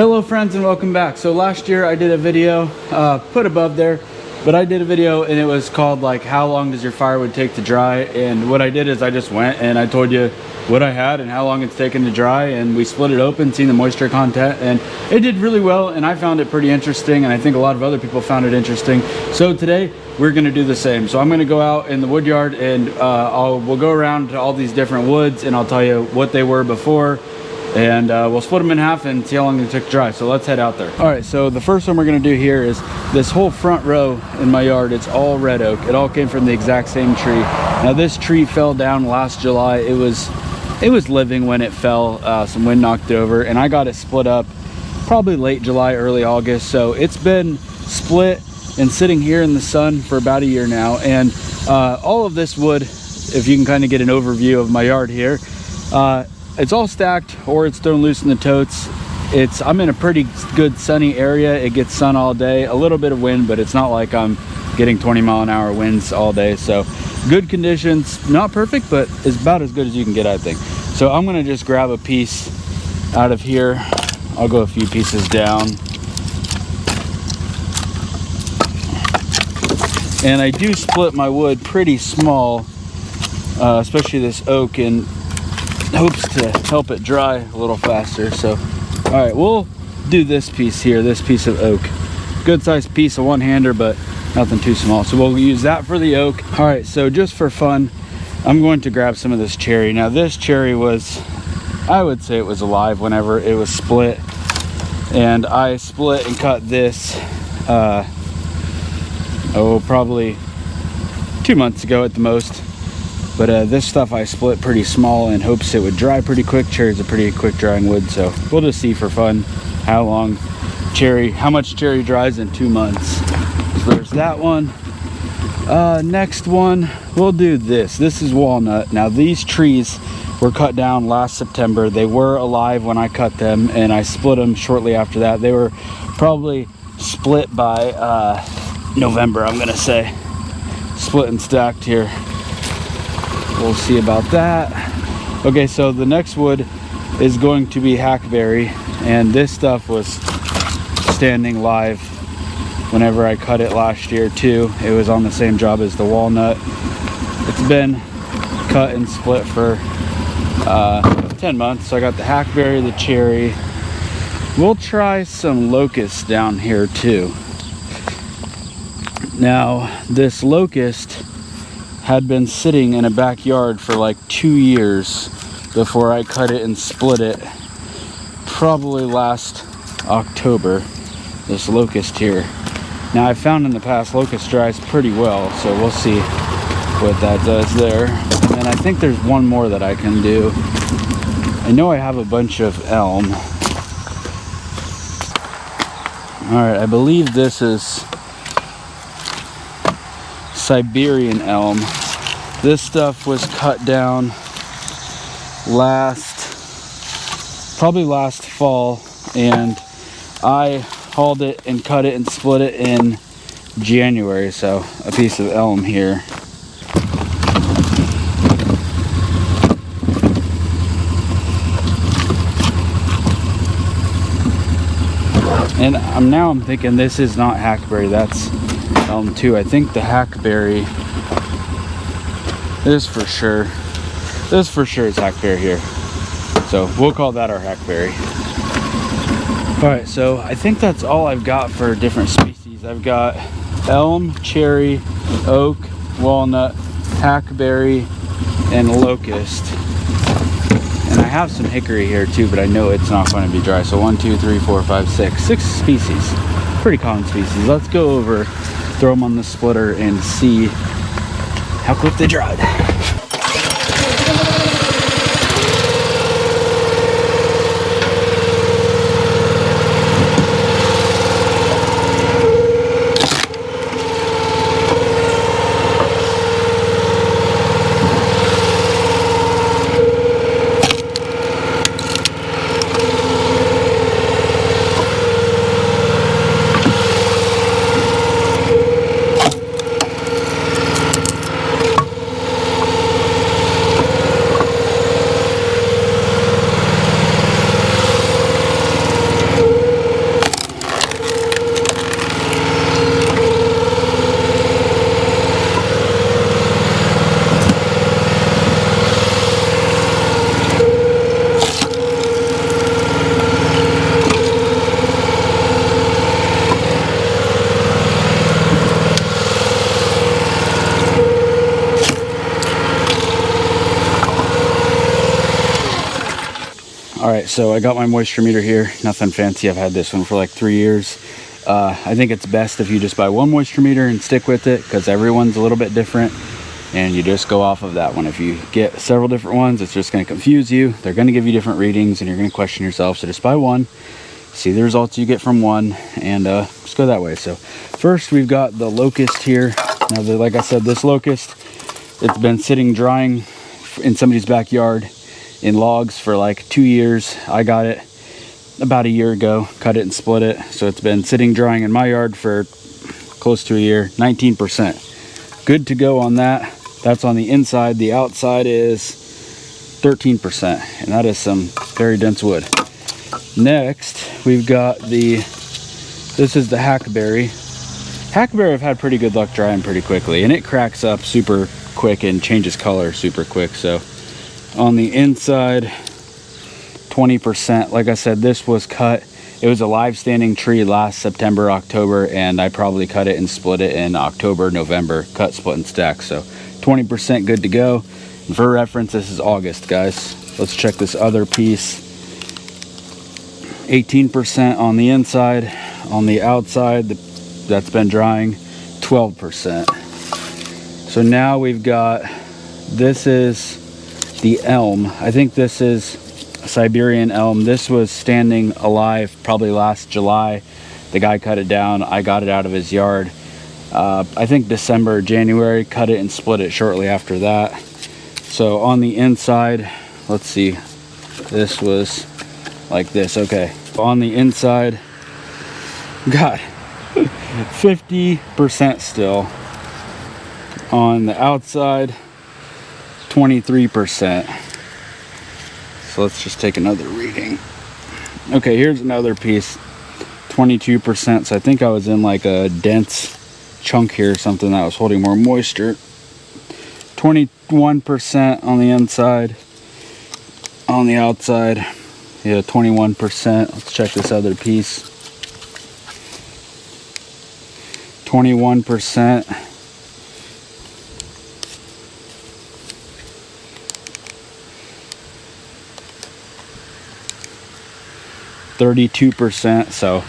Hello friends and welcome back. So last year I did a video, put above there, but I did a video and it was called like how long does your firewood take to dry, and what I did is I just went and I told you what I had and how long it's taken to dry, and we split it open, seen the moisture content, and it did really well, and I found it pretty interesting, and I think a lot of other people found it interesting. So today we're going to do the same. So I'm going to go out in the wood yard and we'll go around to all these different woods and I'll tell you what they were before, and we'll split them in half and see how long it took to dry. So let's head out there. All right, so the first one we're going to do here is this whole front row in my yard. It's all red oak. It all came from the exact same tree. Now this tree fell down last July. It was living when it fell. Some wind knocked it over, and I got it split up probably late July, early August. So it's been split and sitting here in the sun for about a year now. And all of this wood, if you can kind of get an overview of my yard here, it's all stacked or it's thrown loose in the totes. I'm in a pretty good sunny area. It gets sun all day, a little bit of wind, but it's not like I'm getting 20-mile-an-hour winds all day. So good conditions, not perfect, but it's about as good as you can get, I think. So I'm gonna just grab a piece out of here. I'll go a few pieces down. And I do split my wood pretty small, especially this oak, in hopes to help it dry a little faster. So all right, we'll do this piece here, this piece of oak. Good sized piece, of one-hander, but nothing too small. So we'll use that for the oak. All right, so just for fun, I'm going to grab some of this cherry. Now this cherry was, I would say it was alive whenever it was split. And I split and cut this, probably 2 months ago at the most. But this stuff I split pretty small in hopes it would dry pretty quick. Cherry's a pretty quick drying wood, so we'll just see for fun how much cherry dries in 2 months. So there's that one. Next one, we'll do this. This is walnut. Now these trees were cut down last September. They were alive when I cut them, and I split them shortly after that. They were probably split by November, I'm gonna say. Split and stacked here. We'll see about that. Okay, so the next wood is going to be hackberry, and this stuff was standing live whenever I cut it last year too. It was on the same job as the walnut. It's been cut and split for 10 months. So I got the hackberry, the cherry. We'll try some locust down here too. Now this locust had been sitting in a backyard for like 2 years before I cut it and split it. Probably last October, this locust here. Now I've found in the past locust dries pretty well, so we'll see what that does there. And I think there's one more that I can do. I know I have a bunch of elm. All right, I believe this is Siberian elm. This stuff was cut down probably last fall, and I hauled it and cut it and split it in January. So a piece of elm here. And I'm thinking this is not hackberry, that's elm too. I think the hackberry is for sure. This for sure is hackberry here. So we'll call that our hackberry. All right, so I think that's all I've got for different species. I've got elm, cherry, oak, walnut, hackberry, and locust. And I have some hickory here too, but I know it's not going to be dry. So 1, 2, 3, 4, 5, 6. 6 species. Pretty common species. Let's go over, throw them on the splitter, and see how quick they dried. right, so I got my moisture meter here. Nothing fancy. I've had this one for like 3 years. I think it's best if you just buy one moisture meter and stick with it, because everyone's a little bit different, and you just go off of that one. If you get several different ones, it's just going to confuse you. They're going to give you different readings, and you're going to question yourself. So just buy one, see the results you get from one, and just go that way. So first, we've got the locust here. Now, like I said, this locust, it's been sitting drying in somebody's backyard in logs for like 2 years. I got it about a year ago, cut it and split it. So it's been sitting drying in my yard for close to a year. 19%. Good to go on that. That's on the inside. The outside is 13%, and that is some very dense wood. Next, we've got this is the hackberry. Hackberry I've had pretty good luck drying pretty quickly, and it cracks up super quick and changes color super quick. So on the inside, 20%. Like I said, this was cut. It was a live standing tree last September, October, and I probably cut it and split it in October, November, cut, split, and stack. So 20% good to go. And for reference, this is August, guys. Let's check this other piece. 18% on the inside. On the outside, that's been drying, 12%. So now we've got, this is the elm. I think this is a Siberian elm. This was standing alive probably last July. The guy cut it down. I got it out of his yard. I think December, January, cut it and split it shortly after that. So on the inside, let's see, this was like this. Okay, on the inside, got 50% still. On the outside, 23%. So let's just take another reading. Okay, here's another piece, 22%. So I think I was in like a dense chunk here, something that was holding more moisture. 21% on the inside. On the outside, yeah, 21%. Let's check this other piece. 21%. 32%. So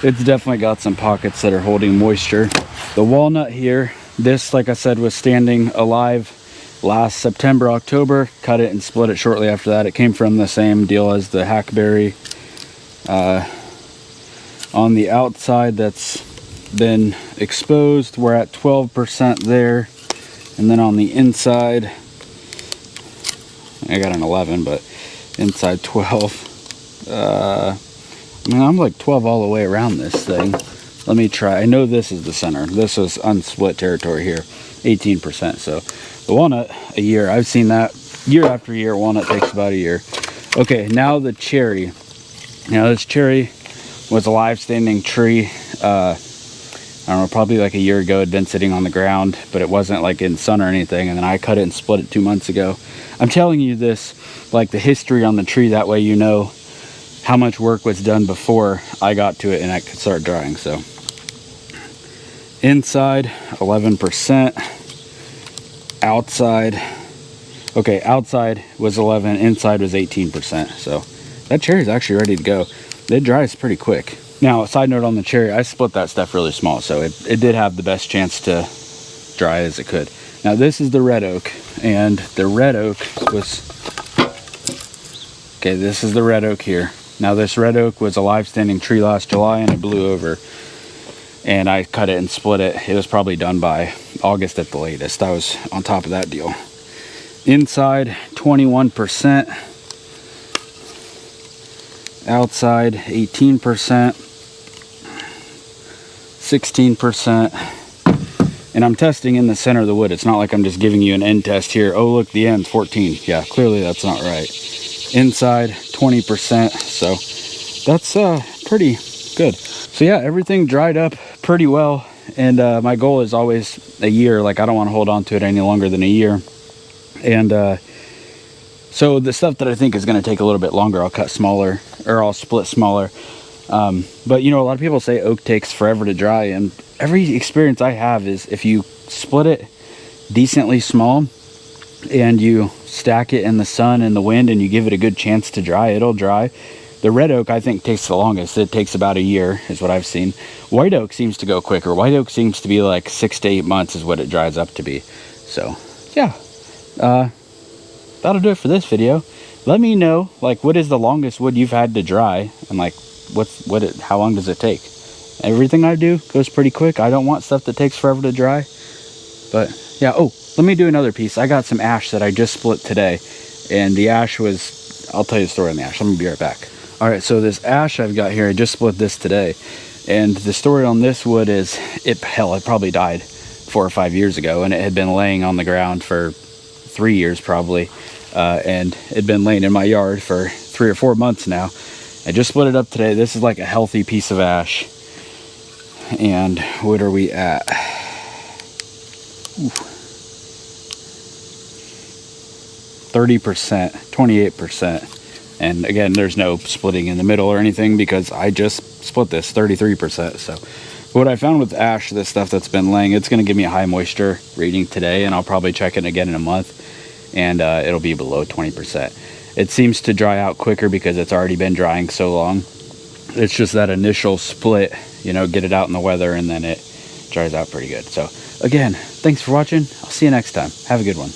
it's definitely got some pockets that are holding moisture. The walnut here, this, like I said, was standing alive last September, October. Cut it and split it shortly after that. It came from the same deal as the hackberry. On the outside, that's been exposed, we're at 12% there. And then on the inside, I got an 11, but inside 12. I mean, I'm like 12 all the way around this thing. Let me try. I know this is the center. This is unsplit territory here, 18%. So the walnut, a year. I've seen that year after year. Walnut takes about a year. Okay, now the cherry. Now this cherry was a live standing tree. I don't know, probably like a year ago. It'd been sitting on the ground, but it wasn't like in sun or anything. And then I cut it and split it 2 months ago. I'm telling you this, like the history on the tree. That way you know how much work was done before I got to it and I could start drying. So inside, 11%. Outside, okay, outside was 11, inside was 18%. So that cherry is actually ready to go. It dries pretty quick. Now, a side note on the cherry, I split that stuff really small, so it did have the best chance to dry as it could. Now this is the red oak, and the red oak was, okay, this is the red oak here. Now this red oak was a live standing tree last July, and it blew over, and I cut it and split it. It was probably done by August at the latest. I was on top of that deal. Inside, 21%. Outside, 18%. 16%. And I'm testing in the center of the wood. It's not like I'm just giving you an end test here. Oh, look, the end's 14. Yeah, clearly that's not right. Inside, 20%. So that's pretty good. So yeah, everything dried up pretty well. And my goal is always a year. Like, I don't want to hold on to it any longer than a year. And so the stuff that I think is going to take a little bit longer, I'll cut smaller, or I'll split smaller. But you know, a lot of people say oak takes forever to dry, and every experience I have is if you split it decently small and you stack it in the sun and the wind and you give it a good chance to dry, it'll dry. The red oak, I think, takes the longest. It takes about a year, is what I've seen. White oak seems to go quicker. White oak seems to be like 6 to 8 months is what it dries up to be. So, yeah. That'll do it for this video. Let me know, like, what is the longest wood you've had to dry? And, like, how long does it take? Everything I do goes pretty quick. I don't want stuff that takes forever to dry. But, yeah. Oh, let me do another piece. I got some ash that I just split today. And the ash was... I'll tell you the story on the ash. Let me be right back. Alright, so this ash I've got here, I just split this today. And the story on this wood is, it probably died 4 or 5 years ago. And it had been laying on the ground for 3 years probably. And it had been laying in my yard for 3 or 4 months now. I just split it up today. This is like a healthy piece of ash. And what are we at? 30%, 28%. And again, there's no splitting in the middle or anything because I just split this 33%. So what I found with ash, this stuff that's been laying, it's going to give me a high moisture reading today, and I'll probably check it again in a month, and it'll be below 20%. It seems to dry out quicker because it's already been drying so long. It's just that initial split, you know, get it out in the weather, and then it dries out pretty good. So again, thanks for watching. I'll see you next time. Have a good one.